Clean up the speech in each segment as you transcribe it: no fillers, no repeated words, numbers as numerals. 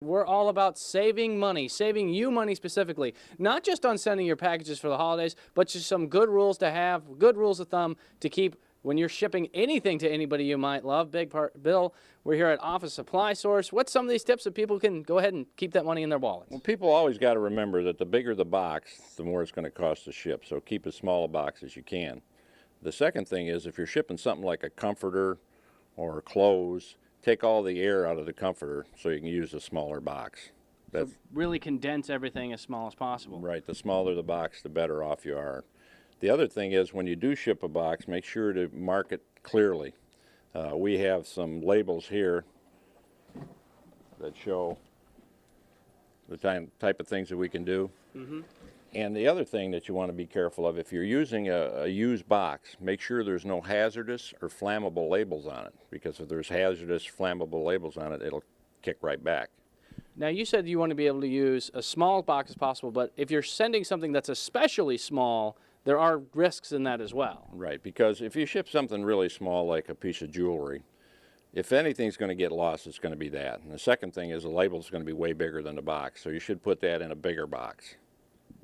We're all about saving money, saving you money specifically, not just on sending your packages for the holidays, but just some good rules to have, good rules of thumb to keep when you're shipping anything to anybody you might love. Bill, we're here at Office Supply Source. What's some of these tips that people can go ahead and keep that money in their wallets? Well, people always got to remember that the bigger the box, the more it's going to cost to ship. So keep as small a box as you can. The second thing is if you're shipping something like a comforter or clothes, take all the air out of the comforter so you can use a smaller box. So really condense everything as small as possible. Right. The smaller the box, the better off you are. The other thing is when you do ship a box, make sure to mark it clearly. We have some labels here that show the type of things that we can do. Mm-hmm. And the other thing that you want to be careful of, if you're using a used box, make sure there's no hazardous or flammable labels on it, because if there's hazardous, flammable labels on it, it'll kick right back. Now, you said you want to be able to use a small box as possible, but if you're sending something that's especially small, there are risks in that as well. Right, because if you ship something really small like a piece of jewelry, if anything's going to get lost, it's going to be that. And the second thing is the label's going to be way bigger than the box, so you should put that in a bigger box.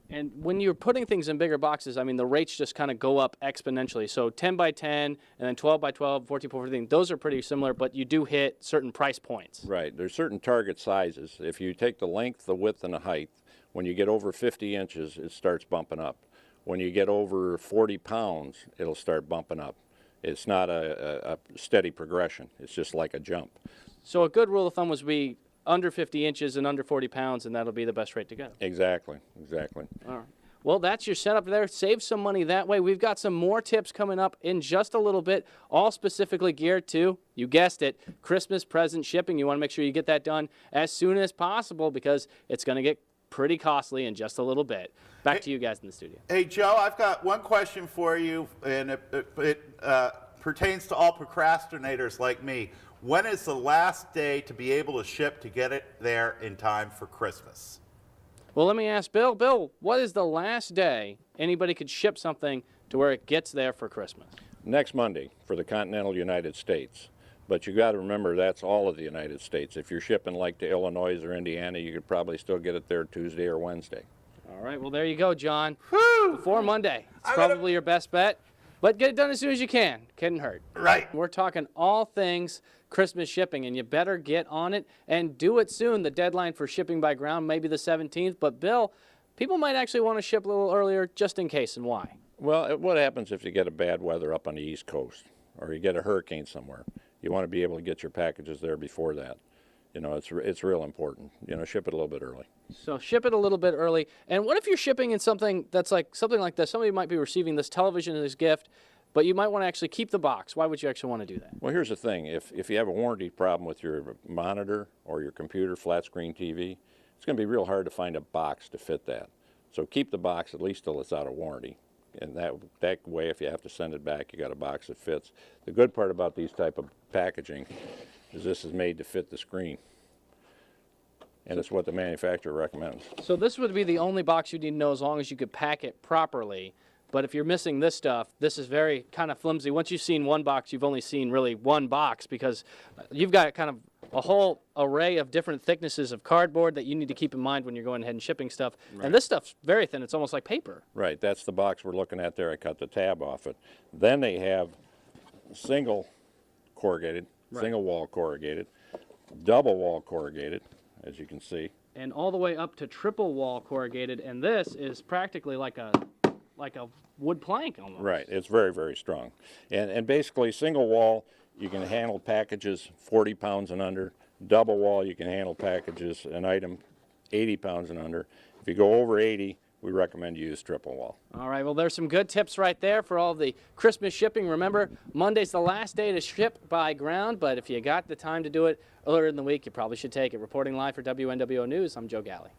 And when you're putting things in bigger boxes, I mean, the rates just kind of go up exponentially. So 10 by 10, and then 12 by 12, 14 by 14, those are pretty similar, but you do hit certain price points. Right. There's certain target sizes. If you take the length, the width, and the height, when you get over 50 inches, it starts bumping up. When you get over 40 pounds, it'll start bumping up. It's not a steady progression. It's just like a jump. So a good rule of thumb would be under 50 inches and under 40 pounds, and that'll be the best rate to go. Exactly, exactly. All right. Well, that's your setup there. Save some money that way. We've got some more tips coming up in just a little bit, all specifically geared to, you guessed it, Christmas present shipping. You want to make sure you get that done as soon as possible because it's going to get pretty costly in just a little bit. Back to you guys in the studio. Hey, Joe, I've got one question for you, and it pertains to all procrastinators like me. When is the last day to be able to ship to get it there in time for Christmas? Well, let me ask Bill. Bill, what is the last day anybody could ship something to where it gets there for Christmas? Next Monday for the continental United States. But you got to remember that's all of the United States. If you're shipping like to Illinois or Indiana, you could probably still get it there Tuesday or Wednesday. All right, well, there you go, John. Whew! Before Monday. It's probably your best bet. But get it done as soon as you can. Couldn't hurt. Right. We're talking all things Christmas shipping, and you better get on it and do it soon. The deadline for shipping by ground may be the 17th, but Bill, people might actually want to ship a little earlier just in case, and why? Well, what happens if you get a bad weather up on the East Coast or you get a hurricane somewhere? You want to be able to get your packages there before that. You know, it's real important. You know, ship it a little bit early. So ship it a little bit early. And what if you're shipping in something that's like something like this? Somebody might be receiving this television as a gift, but you might want to actually keep the box. Why would you actually want to do that? Well, here's the thing. If you have a warranty problem with your monitor or your computer, flat screen TV, it's going to be real hard to find a box to fit that. So keep the box at least till it's out of warranty. And that way, if you have to send it back, you got a box that fits. The good part about these type of packaging is this is made to fit the screen. And it's what the manufacturer recommends. So this would be the only box you need to know as long as you could pack it properly. But if you're missing this stuff, this is very kind of flimsy. Once you've seen one box, you've only seen really one box because you've got kind of a whole array of different thicknesses of cardboard that you need to keep in mind when you're going ahead and shipping stuff. Right. And this stuff's very thin. It's almost like paper. Right. That's the box we're looking at there. I cut the tab off it. Then they have single corrugated, single wall corrugated, double wall corrugated, as you can see. And all the way up to triple wall corrugated. And this is practically like a wood plank almost. Right. It's very, very strong. And basically single wall, you can handle packages 40 pounds and under. Double wall, you can handle packages, an item 80 pounds and under. If you go over 80, we recommend you use triple wall. All right, well, there's some good tips right there for all the Christmas shipping. Remember, Monday's the last day to ship by ground, but if you got the time to do it earlier in the week, you probably should take it. Reporting live for WNWO News, I'm Joe Galli.